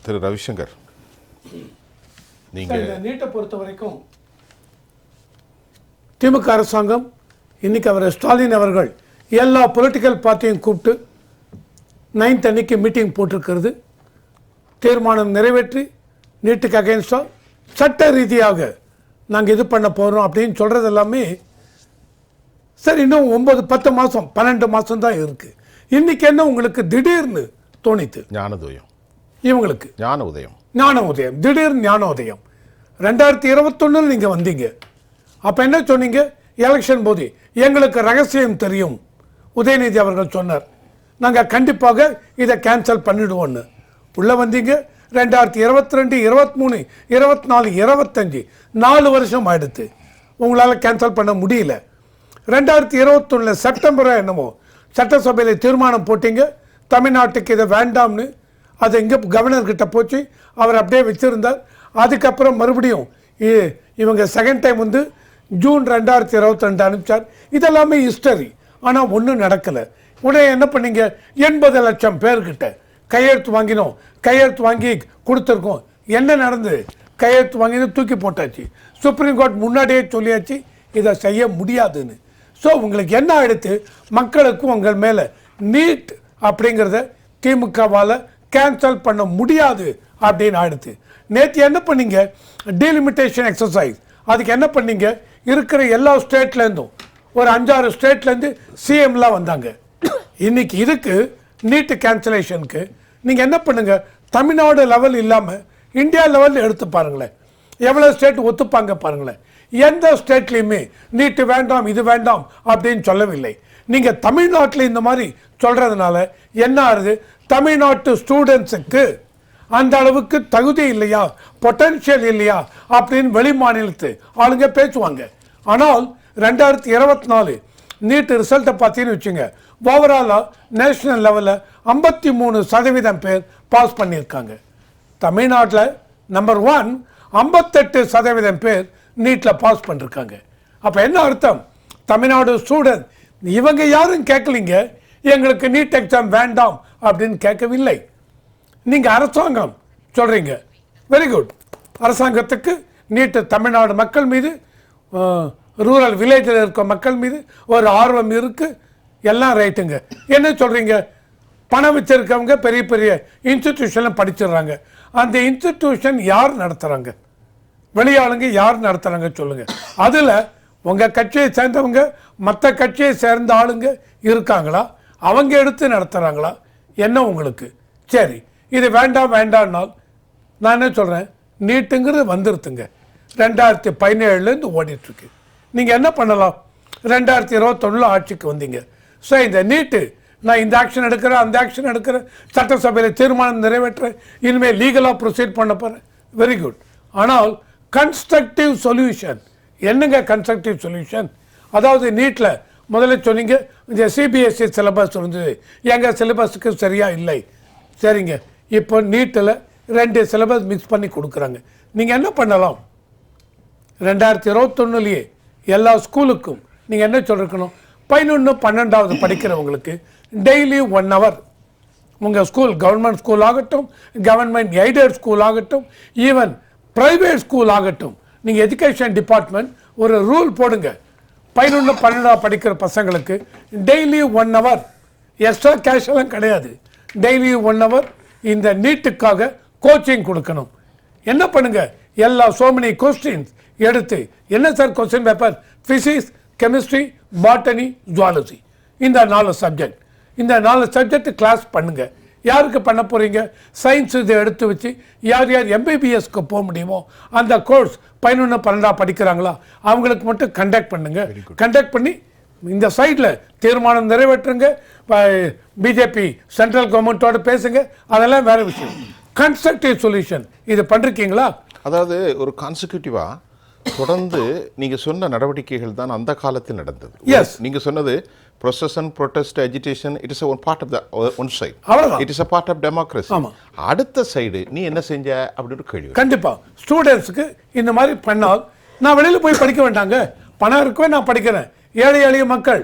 திரு ரவிசங்கர், நீங்கள் நீட்டை பொறுத்த வரைக்கும் திமுக அரசாங்கம் இன்னைக்கு அவர் ஸ்டாலின் அவர்கள் எல்லா பொலிட்டிக்கல் பார்ட்டியும் கூப்பிட்டு 9th அன்னைக்கு மீட்டிங் போட்டிருக்கிறது. தீர்மானம் நிறைவேற்றி நீட்டுக்கு அகைன்ஸ்டாக சட்ட ரீதியாக நாங்கள் இது பண்ண போகிறோம் அப்படின்னு சொல்கிறது எல்லாமே சரி. இன்னும் 9-10 மாதம் 12 மாதம் தான் இருக்குது. இன்றைக்கி என்ன உங்களுக்கு திடீர்னு தோணித்து? ஞானோதயம். இவங்களுக்கு ஞான உதயம், திடீர்னு ஞான உதயம். 2021 நீங்கள் வந்தீங்க. அப்போ என்ன சொன்னீங்க? எலெக்ஷன் போது எங்களுக்கு ரகசியம் தெரியும் உதயநிதி அவர்கள் சொன்னார், நாங்கள் கண்டிப்பாக இதை கேன்சல் பண்ணிடுவோன்னு. உள்ளே வந்தீங்க. 2022, 23, 24, 25 4 வருஷம் ஆயிடுத்து. உங்களால் கேன்சல் பண்ண முடியல. 2021 செப்டம்பர் என்னமோ சட்டசபையில் தீர்மானம் போட்டிங்க, தமிழ்நாட்டுக்கு இதை வேண்டாம்னு. அது இங்கே கவர்னர்கிட்ட போச்சு, அவர் அப்படியே வச்சுருந்தார். அதுக்கப்புறம் மறுபடியும் இவங்க செகண்ட் டைம் வந்து ஜூன் 2022 அனுப்பிச்சார். இதெல்லாமே ஹிஸ்டரி. ஆனால் ஒன்றும் நடக்கலை. உடனே என்ன பண்ணீங்க? 80 லட்சம் பேர்கிட்ட கையெழுத்து வாங்கினோம், கையெழுத்து வாங்கி கொடுத்துருக்கோம். என்ன நடந்தது? கையெழுத்து வாங்கி தூக்கி போட்டாச்சு. சுப்ரீம் கோர்ட் முன்னாடியே சொல்லியாச்சு இதை செய்ய முடியாதுன்னு. ஸோ உங்களுக்கு என்ன ஆகிடுத்து? மக்களுக்கும் உங்கள் மேலே நீட் அப்படிங்கிறத திமுகவால் கேன்சல் பண்ண முடியாது அப்படின்னு ஆகிடுது. நேற்று என்ன பண்ணீங்க? Delimitation exercise. அதுக்கு என்ன பண்ணீங்க? இருக்கிற எல்லா ஸ்டேட்லேருந்தும் ஒரு 5-6 ஸ்டேட்லேருந்து சிஎம்லாம் வந்தாங்க. இன்னைக்கு இதுக்கு நீட்டு கேன்சலேஷனுக்கு நீங்கள் என்ன பண்ணுங்க? தமிழ்நாடு லெவல் இல்லாமல் இந்தியா லெவலில் எடுத்து பாருங்களேன், எவ்வளோ ஸ்டேட் ஒத்துப்பாங்க பாருங்களேன். எந்த ஸ்டேட்லேயுமே நீட்டு வேண்டாம் இது வேண்டாம் அப்படின்னு சொல்லவில்லை. நீங்கள் தமிழ்நாட்டில் இந்த மாதிரி சொல்கிறதுனால என்ன ஆகுது? தமிழ்நாட்டு ஸ்டூடெண்ட்ஸுக்கு அந்த அளவுக்கு தகுதி இல்லையா, பொட்டன்ஷியல் இல்லையா அப்படின்னு வெளி மாநிலத்து ஆளுங்க பேசுவாங்க. ஆனால் 2024 நீட் ரிசல்ட்டை பார்த்தீங்கன்னு வச்சுங்க, ஓவராலாக நேஷனல் லெவலில் 53% பேர் பாஸ் பண்ணியிருக்காங்க. தமிழ்நாட்டில் நம்பர் 1 58% பேர் நீட்டில் பாஸ் பண்ணியிருக்காங்க. அப்போ என்ன அர்த்தம்? தமிழ்நாடு ஸ்டூடெண்ட் இவங்க யாரும் கேட்கலிங்க, எங்களுக்கு நீட் எக்ஸாம் வேண்டாம் அப்படின்னு கேட்கவில்லை. நீங்கள் அரசாங்கம் சொல்கிறீங்க, வெரி குட். அரசாங்கத்துக்கு நீட்டு தமிழ்நாடு மக்கள் மீது, ரூரல் வில்லேஜில் இருக்க மக்கள் மீது ஒரு ஆர்வம் இருக்குது, எல்லாம் ரைட்டுங்க. என்ன சொல்கிறீங்க? பணம் வச்சிருக்கவங்க பெரிய பெரிய இன்ஸ்டிடியூஷனில் படிச்சிடுறாங்க. அந்த இன்ஸ்டிடியூஷன் யார் நடத்துகிறாங்க? வெளியாளுங்க யார் நடத்துகிறாங்க சொல்லுங்கள். அதில் உங்கள் கட்சியை சேர்ந்தவங்க மற்ற கட்சியை சேர்ந்த ஆளுங்க இருக்காங்களா? அவங்க எடுத்து நடத்துகிறாங்களா? என்ன உங்களுக்கு? சரி, இது வேண்டாம் வேண்டாம்னால் நான் என்ன சொல்கிறேன்? நீட்டுங்கிறது வந்துருத்துங்க. 2017 ஓடிட்டுருக்கு. நீங்கள் என்ன பண்ணலாம்? 2021 ஆட்சிக்கு வந்தீங்க. ஸோ இந்த நீட்டு நான் இந்த ஆக்ஷன் எடுக்கிறேன், அந்த ஆக்ஷன் எடுக்கிறேன், சட்டசபையில் தீர்மானம் நிறைவேற்றுறேன், இனிமேல் லீகலாக ப்ரொசீட் பண்ண போகிறேன், வெரி குட். ஆனால் கன்ஸ்ட்ரக்டிவ் சொல்யூஷன் என்னங்க? கன்ஸ்ட்ரக்டிவ் சொல்யூஷன் அதாவது நீட்டில் முதல்ல சொன்னீங்க இந்த சிபிஎஸ்சி சிலபஸ் இருந்தது, எங்கள் சிலபஸுக்கு சரியாக இல்லை. சரிங்க, இப்போ நீட்டில் 2 சிலபஸ் மிக்ஸ் பண்ணி கொடுக்குறாங்க. நீங்கள் என்ன பண்ணலாம்? 2021 எல்லா ஸ்கூலுக்கும் நீங்கள் என்ன சொல்லிருக்கணும்? 11, 12வது படிக்கிறவங்களுக்கு டெய்லி 1 hour உங்கள் ஸ்கூல், கவர்மெண்ட் ஸ்கூல் ஆகட்டும், கவர்மெண்ட் எய்டட் ஸ்கூல் ஆகட்டும், ஈவன் ப்ரைவேட் ஸ்கூல் ஆகட்டும், நீங்கள் எஜுகேஷன் டிபார்ட்மெண்ட் ஒரு ரூல் போடுங்க. 11, 12வது படிக்கிற பசங்களுக்கு டெய்லி 1 hour, எக்ஸ்ட்ரா கேஷ் எல்லாம் கிடையாது, டெய்லி 1 hour இந்த நீட்டுக்காக கோச்சிங் கொடுக்கணும். என்ன பண்ணுங்க? எல்லா சோமனி கொஸ்டின்ஸ் எடுத்து, என்ன sir question paper? Physics, chemistry, botany, zoology, இந்த 4 சப்ஜெக்ட். இந்த 4 சப்ஜெக்ட் கிளாஸ் பண்ணுங்க. யாருக்கு பண்ண போகிறீங்க? சயின்ஸ் இதை எடுத்து வச்சு யார் யார் எம்பிபிஎஸ்க்கு போக முடியுமோ அந்த கோர்ஸ் 11, 12 படிக்கிறாங்களா அவங்களுக்கு மட்டும் கண்டக்ட் பண்ணுங்க. கண்டக்ட் பண்ணி இந்த சைடில் தீர்மானம் நிறைவேற்றுங்க. பிஜேபி சென்ட்ரல் கவர்மெண்ட்டோட பேசுங்க, அதெல்லாம் வேற விஷயம். கன்ஸ்ட்ரக்டிவ் சொல்யூஷன் இது பண்ணிருக்கீங்களா? அதாவது ஒரு கான்சிக்யூட்டிவாக தொடர்ந்து நீங்கள் சொன்ன நடவடிக்கைகள் தான் அந்த காலத்தில் நடந்தது. எஸ், நீங்கள் சொன்னது procession, protest, agitation, it is one part of the one side, it is a part of democracy. அடுத்த சைடு நீ என்ன செஞ்ச அப்படின்னு கேள்வி. கண்டிப்பாக ஸ்டூடெண்ட்ஸுக்கு இந்த மாதிரி பண்ணால் நான் வெளியில் போய் படிக்க வேண்டாங்க, பணம் இருக்கவே நான் படிக்கிறேன். ஏழை எளிய மக்கள்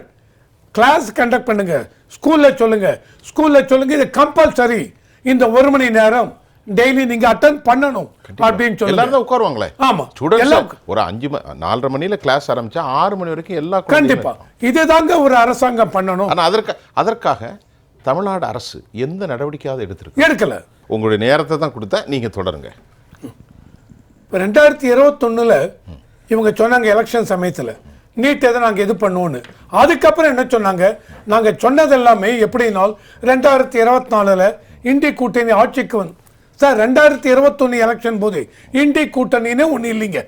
கிளாஸ் கண்டக்ட் பண்ணுங்க, ஸ்கூலில் சொல்லுங்க, இது கம்பல்சரி. இந்த 1 மணி நேரம் டெய்லி நீங்க அட்டெண்ட் பண்ணணும் அப்படின்னு சொல்லி எல்லாரும் தான் உட்காருவாங்களே. ஆமா, ஸ்டூடெண்ட்ஸ் ஒரு 4:30 மணில கிளாஸ் ஆரம்பிச்சா 6 மணி வரைக்கும் எல்லா கண்டிப்பா இதுதாங்க ஒரு அரசாங்கம் பண்ணணும். ஆனா அதற்காக தமிழ்நாடு அரசு எந்த நடவடிக்கையாவது எடுக்கல. உங்களுடைய நேரத்தை தான் கொடுத்தா நீங்க தொடருங்க. 2021 இவங்க சொன்னாங்க எலெக்ஷன் சமயத்துல நீட் எதை நாங்கள் இது பண்ணுவோன்னு. அதுக்கப்புறம் என்ன சொன்னாங்க, நாங்கள் சொன்னது எல்லாமே எப்படினால் 2024 இண்டி கூட்டணி ஆட்சிக்கு வந்து சார் 2021 எலெக்ஷன் போது இண்டி கூட்டணின்னு ஒன்று இல்லைங்க.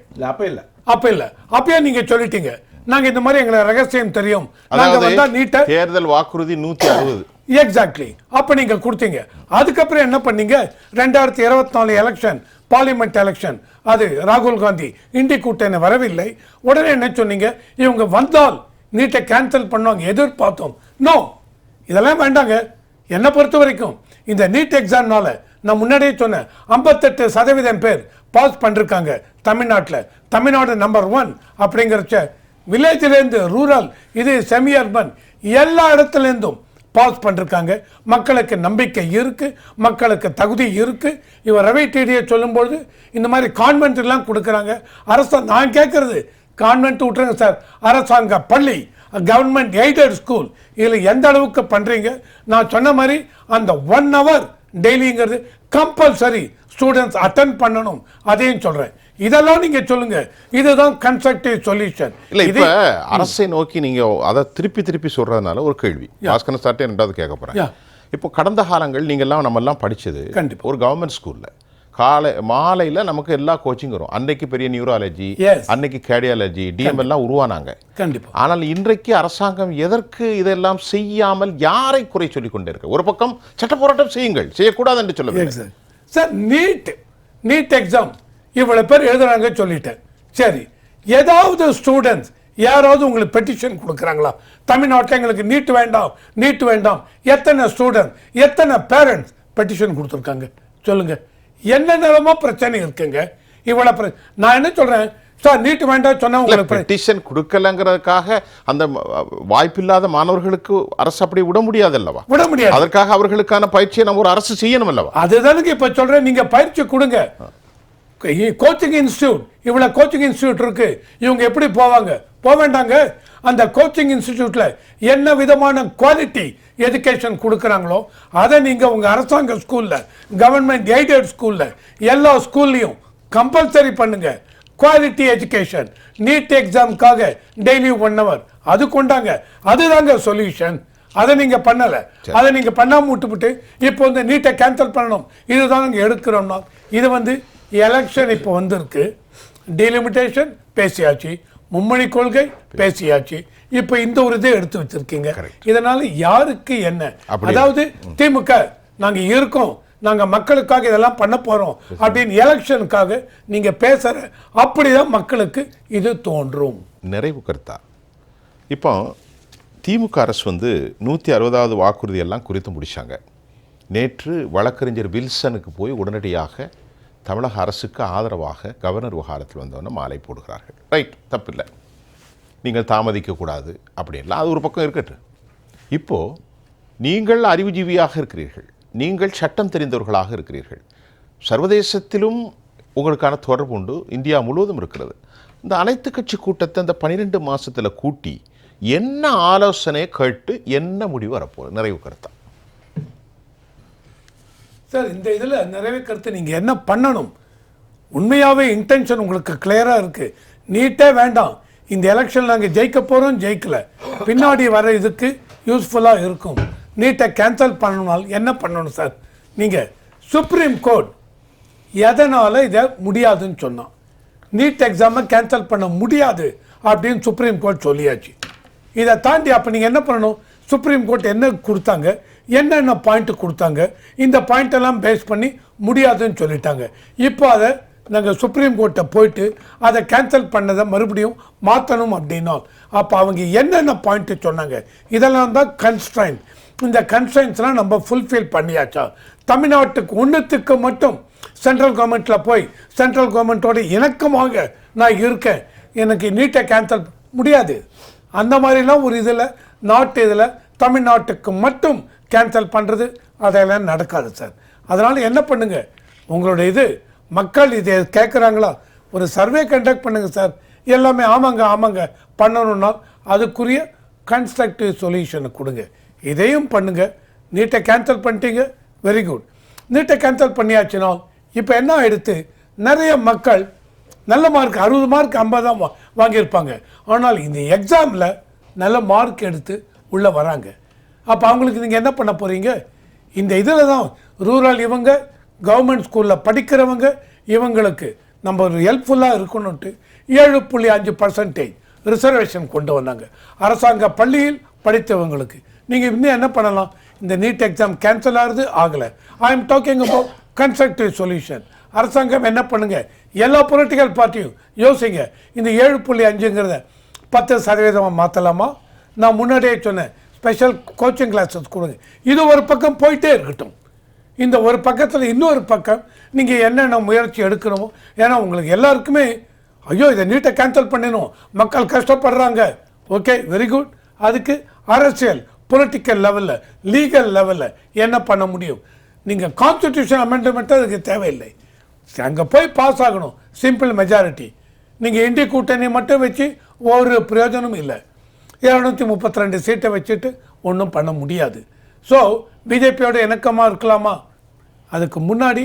அப்போ இல்லை அப்பயே நீங்கள் சொல்லிட்டீங்க நாங்கள் இந்த மாதிரி எங்களை ரகசியம் தெரியும், நாங்கள் வந்தால் நீட்டை தேர்தல் வாக்குறுதி 160 எக்ஸாக்ட்லி அப்போ நீங்கள் கொடுத்தீங்க. அதுக்கப்புறம் என்ன பண்ணீங்க, 2024 எலெக்ஷன் பார்லிமெண்ட் எலெக்ஷன் அது ராகுல் காந்தி இண்டி கூட்டணி வரவில்லை. உடனே என்ன சொன்னீங்க, இவங்க வந்தால் நீட்டை கேன்சல் பண்ணுவாங்க எதிர்பார்த்தோம். நோ, இதெல்லாம் வேண்டாங்க. என்னை பொறுத்த வரைக்கும் இந்த நீட் எக்ஸாம்னால நான் முன்னாடியே சொன்னேன் 58% பேர் பாஸ் பண்ணிருக்காங்க தமிழ்நாட்டில். தமிழ்நாடு நம்பர் 1 அப்படிங்கிறச்ச வில்லேஜ்லேருந்து ரூரல் இது செமி அர்பன் எல்லா இடத்துலேருந்தும் பாஸ் பண்ணிருக்காங்க. மக்களுக்கு நம்பிக்கை இருக்கு, மக்களுக்கு தகுதி இருக்கு. இவர் ரவி டிடியை சொல்லும்போது இந்த மாதிரி கான்வென்ட் எல்லாம் கொடுக்குறாங்க. நான் கேட்கறது கான்வென்ட் விட்டுருங்க சார், அரசாங்க பள்ளி கவர்மெண்ட் எய்டட் ஸ்கூல் இதில் எந்த அளவுக்கு பண்ணுறீங்க. நான் சொன்ன மாதிரி அந்த 1 hour டெய்லிங்கிறது கம்பல்சரி ஸ்டூடெண்ட்ஸ் அட்டென்ட் பண்ணணும், அதையும் சொல்கிறேன். இதெல்லாம் நீங்க சொல்லுங்க, இதுதான் கன்ஸ்ட்ரக்டிவ் சொல்யூஷன். இல்ல இப்ப அரசை நோக்கி நீங்க அதை திருப்பி சொல்றதுனால ஒரு கேள்வி பாஸ்கரன் சார்ட்டே ரெண்டாவது கேட்க போறேன். இப்போ கடந்த காலங்கள் நீங்க எல்லாம் நம்ம எல்லாம் படிச்சது ஒரு கவர்மெண்ட் ஸ்கூல்ல மாலையில நமக்கு எல்லா கோச்சிங் வரும். அன்னைக்கு பெரிய நியூராலஜி, அன்னைக்கு கேர்டியாலஜி, டிஎம் எல்லாம் உருவானாங்க. ஆனால் இன்றைக்கு அரசாங்கம் எதற்கு இதெல்லாம் செய்யாமல் யாரை குறை சொல்லிக் கொண்டே இருக்கு? ஒரு பக்கம் சட்ட போராட்டம் செய்யுங்கள், செய்யக்கூடாது என்று சொல்லுங்க சார். நீட் எக்ஸாம் இவ்வளவு பேர் எழுதுறாங்க சொல்லிட்டேன். சரி, ஏதாவது ஸ்டூடெண்ட்ஸ் யாராவது உங்களுக்கு பெட்டிஷன் கொடுக்குறாங்களா, தமிழ்நாட்டில் எங்களுக்கு நீட் வேண்டாம்? எத்தனை ஸ்டூடெண்ட் எத்தனை பேரண்ட்ஸ் பெட்டிஷன் கொடுத்துருக்காங்க சொல்லுங்க. என்ன நிலமா பிரச்சனை இருக்குங்க இவ்வளவு. நான் என்ன சொல்றேன் சார், நீட் வேண்டாம் சொன்னா உங்களுக்கு பெட்டிஷன் கொடுக்கலங்கிறதுக்காக அந்த வாய்ப்பில்லாத மாணவர்களுக்கு அரசு அப்படி விட முடியாது அல்லவா? விட முடியாது. அதற்காக அவர்களுக்கான பயிற்சியை நம்ம ஒரு அரசு செய்யணும் அல்லவா? அதுதானுங்க இப்ப சொல்றேன். நீங்க பயிற்சி கொடுங்க. கோச்சிங் இன்ஸ்டிடியூட் இவ்வளவு கோச்சிங் இன்ஸ்டிடியூட் இருக்கு, இவங்க எப்படி போவாங்க? போக வேண்டாங்க. அந்த கோச்சிங் இன்ஸ்டிடியூட்ல என்ன விதமான குவாலிட்டி எஜுகேஷன் கொடுக்குறாங்களோ அதை நீங்க உங்க அரசாங்க ஸ்கூல்ல கவர்மெண்ட் எய்டட் ஸ்கூல்ல எல்லா ஸ்கூல்லையும் கம்பல்சரி பண்ணுங்க. Quality education. நீட் எக்ஸாமுக்காக டெய்லி 1 hour அது கொண்டாங்க. அதுதாங்க சொல்யூஷன். அதை நீங்க பண்ணல, அதை நீங்க பண்ணாம விட்டுவிட்டு இப்போ வந்து நீட்டை கேன்சல் பண்ணணும் இதுதான் நாங்கள் எடுக்கிறோம்னா இது எலெக்ஷன் இப்போ வந்திருக்கு. டீலிமிட்டேஷன் பேசியாச்சு, மும்மொழி கொள்கை பேசியாச்சு, இப்போ இந்த ஒரு இதை எடுத்து வச்சிருக்கீங்க. இதனால யாருக்கு என்ன? அதாவது திமுக நாங்க இருக்கோம், நாங்க மக்களுக்காக இதெல்லாம் பண்ண போறோம் அப்படின்னு எலெக்ஷனுக்காக நீங்க பேசுற அப்படிதான் மக்களுக்கு இது தோன்றும். நிறைவு கருத்தா இப்போ திமுக அரசு 160வது வாக்குறுதி எல்லாம் குறித்து முடிச்சாங்க. நேற்று வழக்கறிஞர் வில்சனுக்கு போய் உடனடியாக தமிழக அரசுக்கு ஆதரவாக கவர்னர் விவகாரத்தில் வந்தவொன்னே மாலை போடுகிறார்கள். ரைட், தப்பில்லை, நீங்கள் தாமதிக்கக்கூடாது அப்படின்லாம் அது ஒரு பக்கம் இருக்கட்டும். இப்போது நீங்கள் அறிவுஜீவியாக இருக்கிறீர்கள், நீங்கள் சட்டம் தெரிந்தவர்களாக இருக்கிறீர்கள், சர்வதேசத்திலும் உங்களுக்கான தொடர்பு உண்டு, இந்தியா முழுவதும் இருக்கிறது. இந்த அனைத்து கட்சி கூட்டத்தை இந்த 12 மாதத்தில் கூட்டி என்ன ஆலோசனை கேட்டு என்ன முடிவு வரப்போகுது? நிறைவு கருத்தா சார், இந்த இதில் நிறைவே கருத்து நீங்கள் என்ன பண்ணணும்? உண்மையாகவே இன்டென்ஷன் உங்களுக்கு கிளியராக இருக்குது. நீட்டே வேண்டாம், இந்த எலெக்ஷன் நாங்கள் ஜெயிக்க போகிறோம், ஜெயிக்கல பின்னாடி வர இதுக்கு யூஸ்ஃபுல்லாக இருக்கும். நீட்டை கேன்சல் பண்ணணும்னால் என்ன பண்ணணும் சார்? நீங்கள் சுப்ரீம் கோர்ட் எதனால் இதை முடியாதுன்னு சொன்னோம். நீட் எக்ஸாமை கேன்சல் பண்ண முடியாது அப்படின்னு சுப்ரீம் கோர்ட் சொல்லியாச்சு. இதை தாண்டி அப்போ நீங்கள் என்ன பண்ணணும்? சுப்ரீம் கோர்ட் என்ன கொடுத்தாங்க, என்னென்ன பாயிண்ட் கொடுத்தாங்க, இந்த பாயிண்ட் எல்லாம் பேஸ் பண்ணி முடியாதுன்னு சொல்லிட்டாங்க. இப்போ அதை நாங்கள் சுப்ரீம் கோர்ட்டை போயிட்டு அதை கேன்சல் பண்ணதை மறுபடியும் மாற்றணும் அப்படின்னா அப்போ அவங்க என்னென்ன பாயிண்ட்டு சொன்னாங்க, இதெல்லாம் தான் கன்ஸ்ட்ரைன்ட். இந்த கன்ஸ்ட்ரைன்ட்ஸ்லாம் நம்ம ஃபுல்ஃபில் பண்ணியாச்சா? தமிழ்நாட்டுக்கு ஒன்றுத்துக்கு மட்டும் சென்ட்ரல் கவர்மெண்ட்டில் போய் சென்ட்ரல் கவர்மெண்ட்டோட இணக்கமாக நான் இருக்கேன், எனக்கு நீட்டை கேன்சல் முடியாது. அந்த மாதிரிலாம் ஒரு இதில் இதில் தமிழ்நாட்டுக்கு மட்டும் கேன்சல் பண்ணுறது அதெல்லாம் நடக்காது சார். அதனால் என்ன பண்ணுங்க, உங்களுடைய இது மக்கள் இதை கேட்குறாங்களா, ஒரு சர்வே கண்டக்ட் பண்ணுங்க சார். எல்லாமே ஆமாங்க ஆமாங்க பண்ணணும்னா அதுக்குரிய கன்ஸ்ட்ரக்டிவ் சொல்யூஷனை கொடுங்க. இதையும் பண்ணுங்க. நீட்டை கேன்சல் பண்ணிட்டீங்க, வெரி குட். நீட்டை கேன்சல் பண்ணியாச்சுன்னா இப்போ என்ன ஆயிடுத்து, நிறைய மக்கள் நல்ல மார்க் 60 மார்க் 50 தான் வாங்கியிருப்பாங்க. ஆனால் இந்த எக்ஸாமில் நல்ல மார்க் எடுத்து உள்ளே வராங்க. அப்போ அவங்களுக்கு நீங்கள் என்ன பண்ண போகிறீங்க? இந்த இதில் தான் ரூரல் இவங்க கவர்மெண்ட் ஸ்கூலில் படிக்கிறவங்க இவங்களுக்கு நம்ம ஒரு ஹெல்ப்ஃபுல்லாக இருக்கணும்ட்டு 7.5% ரிசர்வேஷன் கொண்டு வந்தாங்க. அரசாங்க பள்ளியில் படித்தவங்களுக்கு நீங்கள் இன்னும் என்ன பண்ணலாம்? இந்த நீட் எக்ஸாம் கேன்சல் ஆகுது ஆகலை. I am talking about constructive solution. அரசாங்கம் என்ன பண்ணுங்க, எல்லா பொலிட்டிக்கல் பார்ட்டியும் யோசிங்க. இந்த 7.5ங்கிறத 10% மாற்றலாமா? நான் முன்னாடியே சொன்னேன், ஸ்பெஷல் கோச்சிங் கிளாஸஸ் கொடுங்க. இது ஒரு பக்கம் போயிட்டே இருக்கட்டும். இந்த ஒரு பக்கத்தில் இன்னொரு பக்கம் நீங்கள் என்னென்ன முயற்சி எடுக்கணுமோ, ஏன்னா உங்களுக்கு எல்லாருக்குமே ஐயோ இதை நீட்டை கேன்சல் பண்ணிடணும், மக்கள் கஷ்டப்படுறாங்க. Okay, very good. அதுக்கு அரசியல் பொலிட்டிக்கல் லெவலில் லீகல் லெவலில் என்ன பண்ண முடியும்? நீங்கள் கான்ஸ்டிடியூஷன் அமெண்ட்மெண்ட்டு அதுக்கு தேவையில்லை. அங்கே போய் பாஸ் ஆகணும், சிம்பிள் மெஜாரிட்டி. நீங்கள் இந்திய கூட்டணி மட்டும் வச்சு ஒரு பிரயோஜனமும் இல்லை. 232 சீட்டை வச்சுட்டு ஒன்றும் பண்ண முடியாது. ஸோ பிஜேபியோட இணக்கமாக இருக்கலாமா? அதுக்கு முன்னாடி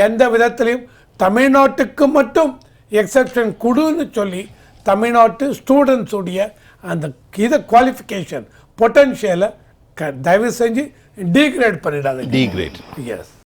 எந்த விதத்திலையும் தமிழ்நாட்டுக்கு மட்டும் எக்ஸப்ஷன் கொடுன்னு சொல்லி தமிழ்நாட்டு ஸ்டூடெண்ட்ஸுடைய அந்த இதை குவாலிஃபிகேஷன் பொட்டன்ஷியலை தயவு செஞ்சு டீக்ரேட் பண்ணிடாது. டீக்ரேட். எஸ்.